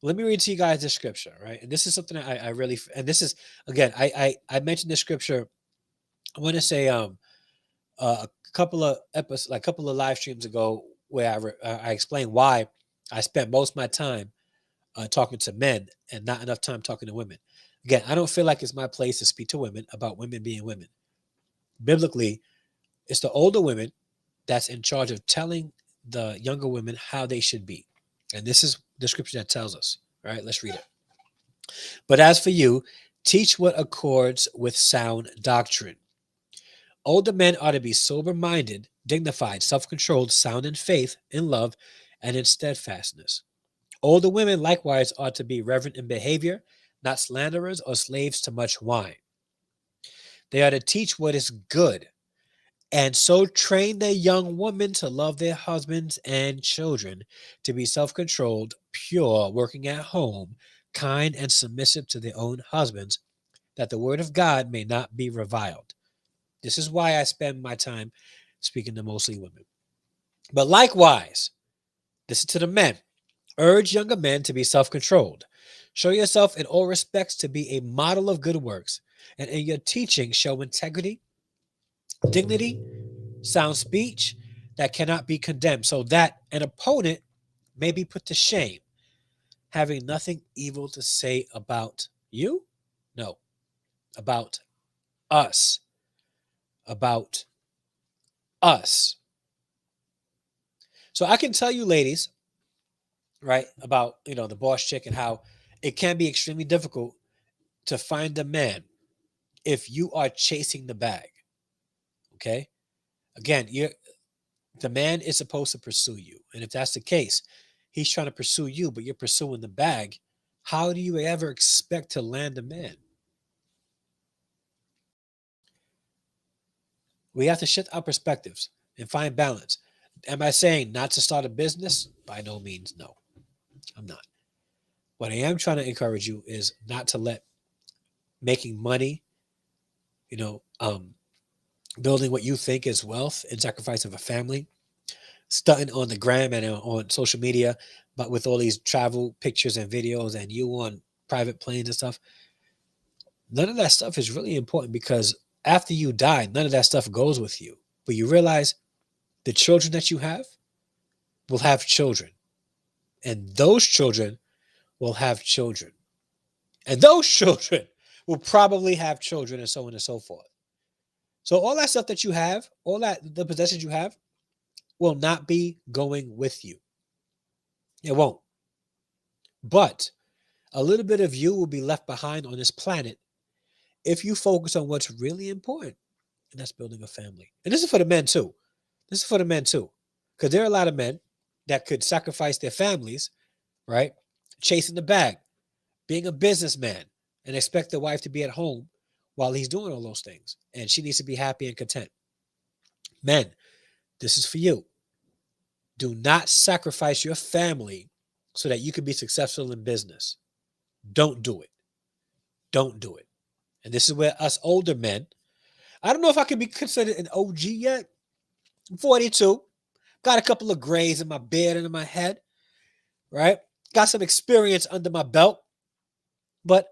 Let me read to you guys this scripture, right? And this is something that I really, and this is, again, I mentioned this scripture, I want to say a couple of episodes, like a couple of live streams ago, where I explained why I spent most of my time talking to men and not enough time talking to women. Again, I don't feel like it's my place to speak to women about women being women. Biblically, it's the older women that's in charge of telling the younger women how they should be. And this is the scripture that tells us. All right, let's read it. But as for you, teach what accords with sound doctrine. Older men ought to be sober minded, dignified, self controlled, sound in faith, in love, and in steadfastness. Older women likewise ought to be reverent in behavior, not slanderers or slaves to much wine. They ought to teach what is good, and so train their young women to love their husbands and children, to be self controlled, pure, working at home, kind, and submissive to their own husbands, that the word of God may not be reviled. This is why I spend my time speaking to mostly women. But likewise, this is to the men. Urge younger men to be self controlled. Show yourself in all respects to be a model of good works, and in your teaching show integrity, dignity, sound speech that cannot be condemned, so that an opponent may be put to shame, having nothing evil to say about you? No, about us. About us. So I can tell you, ladies, right, about the boss chick and how it can be extremely difficult to find a man if you are chasing the bag. Okay. Again, The man is supposed to pursue you. And if that's the case, he's trying to pursue you, but you're pursuing the bag. How do you ever expect to land a man? We have to shift our perspectives and find balance. Am I saying not to start a business? By no means, no. I'm not. What I am trying to encourage you is not to let making money, you know, building what you think is wealth and sacrifice of a family, stunting on the gram and on social media, but with all these travel pictures and videos and you on private planes and stuff. None of that stuff is really important because after you die, none of that stuff goes with you. But you realize the children that you have will have children, and those children will have children, and those children will probably have children, and so on and so forth. So all that stuff that you have, all that the possessions you have, will not be going with you. It won't. But a little bit of you will be left behind on this planet if you focus on what's really important, and that's building a family. And this is for the men too. This is for the men too. Because there are a lot of men that could sacrifice their families, right? Chasing the bag, being a businessman, and expect the wife to be at home while he's doing all those things. And she needs to be happy and content. Men, this is for you. Do not sacrifice your family so that you can be successful in business. Don't do it. Don't do it. And this is where us older men, I don't know if I can be considered an OG yet. I'm 42. Got a couple of grays in my beard and in my head, right? Got some experience under my belt. But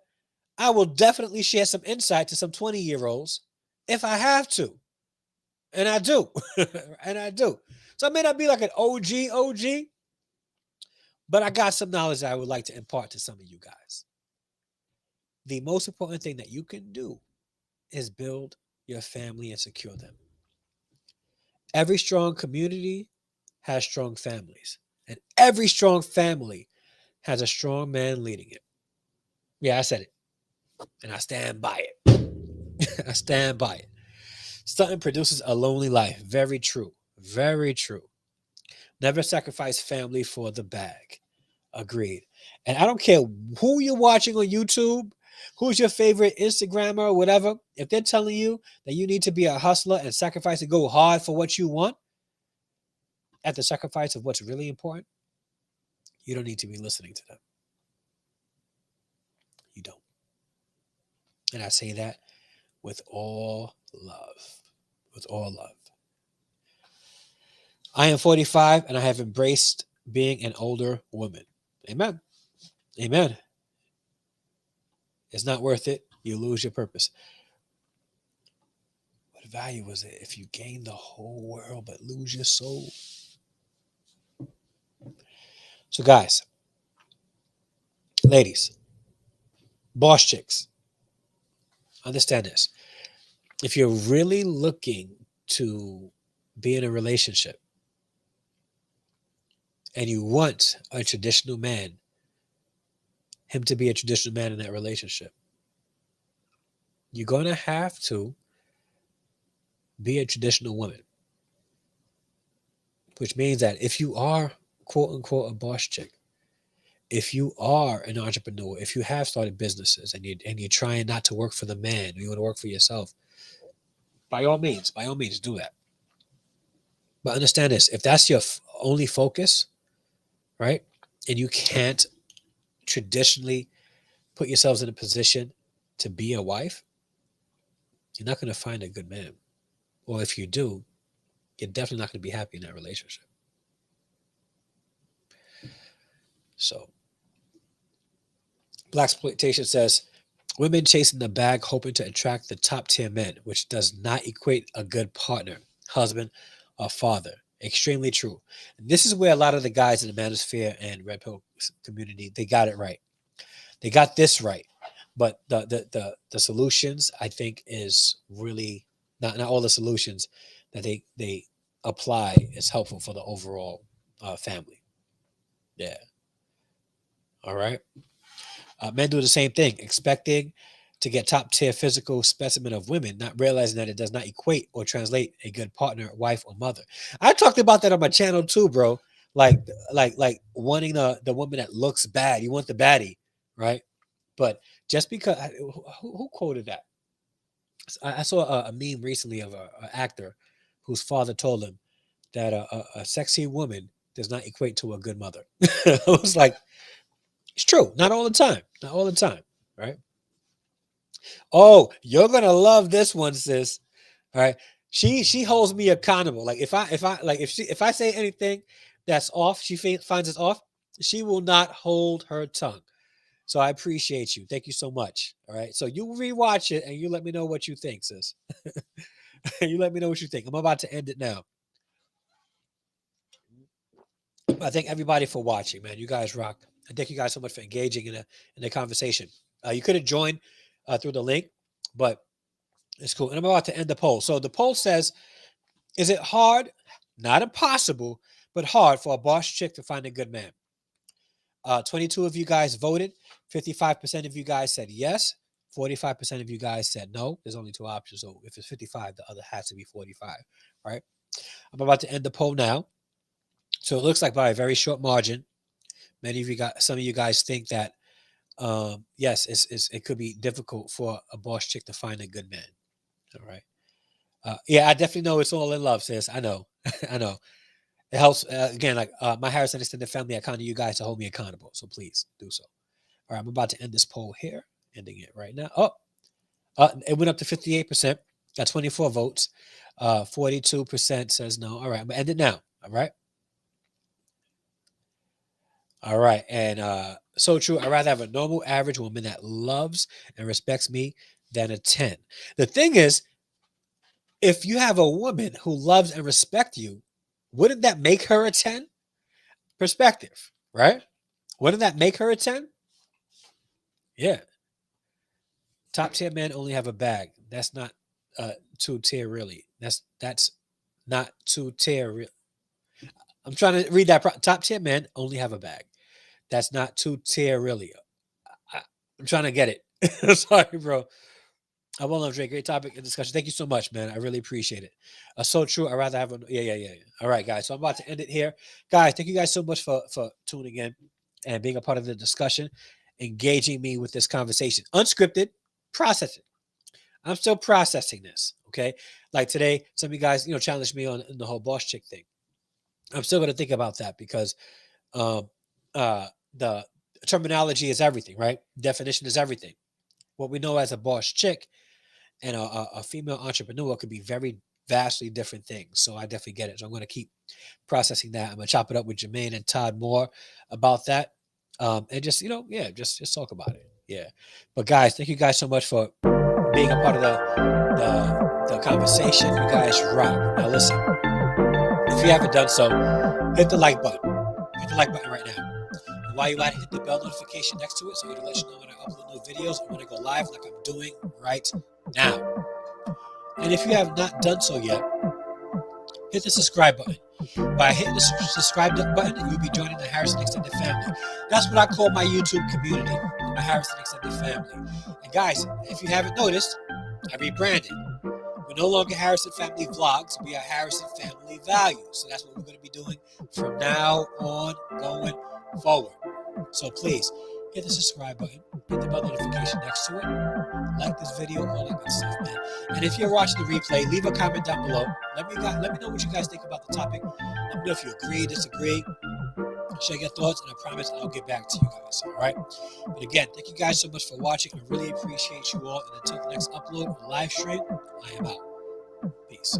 I will definitely share some insight to some 20-year-olds if I have to. And I do. And I do. So I may not be like an OG, but I got some knowledge that I would like to impart to some of you guys. The most important thing that you can do is build your family and secure them. Every strong community has strong families, and every strong family has a strong man leading it. Yeah, I said it, and I stand by it. I stand by it. Stunting produces a lonely life. Very true. Very true. Never sacrifice family for the bag. Agreed. And I don't care who you're watching on YouTube, who's your favorite Instagrammer or whatever. If they're telling you that you need to be a hustler and sacrifice and go hard for what you want at the sacrifice of what's really important, you don't need to be listening to them. You don't. And I say that with all love. With all love. I am 45 and I have embraced being an older woman. Amen. Amen. It's not worth it. You lose your purpose. What value was it if you gain the whole world but lose your soul? So, guys, ladies, boss chicks, understand this. If you're really looking to be in a relationship and you want a traditional man, him to be a traditional man in that relationship, you're going to have to be a traditional woman. Which means that if you are, quote unquote, a boss chick, if you are an entrepreneur, if you have started businesses and you're trying not to work for the man, you want to work for yourself, by all means, do that. But understand this, if that's your only focus, right, and you can't traditionally put yourselves in a position to be a wife, you're not going to find a good man. Or if you do, you're definitely not going to be happy in that relationship. So, Blaxploitation says, women chasing the bag hoping to attract the top tier men, which does not equate a good partner, husband, or father. Extremely true. And this is where a lot of the guys in the manosphere and Red Pill community, they got it right. They got this right. But the solutions, I think, is really not all the solutions that they apply is helpful for the overall family. Yeah. All right. Men do the same thing, expecting to get top tier physical specimen of women, not realizing that it does not equate or translate a good partner, wife, or mother. I talked about that on my channel too, bro. Like wanting the woman that looks bad. You want the baddie, right? But just because who quoted that? I saw a meme recently of an actor whose father told him that a sexy woman does not equate to a good mother. I was like, it's true. Not all the time. Not all the time, right? Oh, you're gonna love this one, sis. All right. She holds me accountable. Like if I say anything that's off, she finds it's off, she will not hold her tongue. So I appreciate you. Thank you so much. All right. So you rewatch it and you let me know what you think, sis. You let me know what you think. I'm about to end it now. I thank everybody for watching, man. You guys rock. I thank you guys so much for engaging in the conversation. You could have joined through the link, but it's cool. And I'm about to end the poll. So the poll says, is it hard, not impossible, but hard for a boss chick to find a good man? 22 of you guys voted. 55% of you guys said yes. 45% of you guys said no. There's only two options. So if it's 55, the other has to be 45, right? I'm about to end the poll now. So it looks like by a very short margin, some of you guys think that, yes, it could be difficult for a boss chick to find a good man. All right. Yeah, I definitely know it's all in love, sis. I know. I know. It helps, again, like my Harrison extended family, I count on you guys to hold me accountable. So please do so. All right, I'm about to end this poll here. Ending it right now. Oh, it went up to 58%. Got 24 votes. 42% says no. All right, I'm going to end it now. All right. All right. And so true. I'd rather have a normal, average woman that loves and respects me than a 10. The thing is, if you have a woman who loves and respects you, wouldn't that make her a 10? Perspective, right? Wouldn't that make her a 10? Yeah. Top tier men only have a bag. That's not 2 tier really. That's not 2 tier real. I'm trying to read that. Top tier men only have a bag. That's not 2 tier really. I'm trying to get it. Sorry, bro. I will love Drake. Great topic and discussion. Thank you so much, man. I really appreciate it. So true. I'd rather have a yeah. All right, guys. So I'm about to end it here. Guys, thank you guys so much for tuning in and being a part of the discussion, engaging me with this conversation. Unscripted, processing. I'm still processing this. Okay. Like today, some of you guys, challenged me on the whole boss chick thing. I'm still going to think about that because the terminology is everything, right? Definition is everything. What we know as a boss chick and a female entrepreneur could be very vastly different things. So I definitely get it. So I'm going to keep processing that. I'm going to chop it up with Jermaine and Todd more about that. And just, just talk about it. Yeah. But guys, thank you guys so much for being a part of the conversation. You guys rock. Now listen, if you haven't done so, hit the like button. Hit the like button right now. And while you're at it, hit the bell notification next to it so it'll let you know when I upload new videos or when I go live like I'm doing right now. And if you have not done so yet, hit the subscribe button. By hitting the subscribe button, you'll be joining the Harrison Extended family. That's what I call my YouTube community, my Harrison Extended family. And guys, if you haven't noticed, I rebranded. We're no longer Harrison Family Vlogs. We are Harrison Family Values. So that's what we're going to be doing from now on going forward. So please, hit the subscribe button, hit the bell notification next to it, like this video, all that good stuff, man. And if you're watching the replay, leave a comment down below. Let me know what you guys think about the topic. Let me know if you agree, disagree. Share your thoughts, and I promise I'll get back to you guys. All right. But again, thank you guys so much for watching. I really appreciate you all. And until the next upload or live stream, I am out. Peace.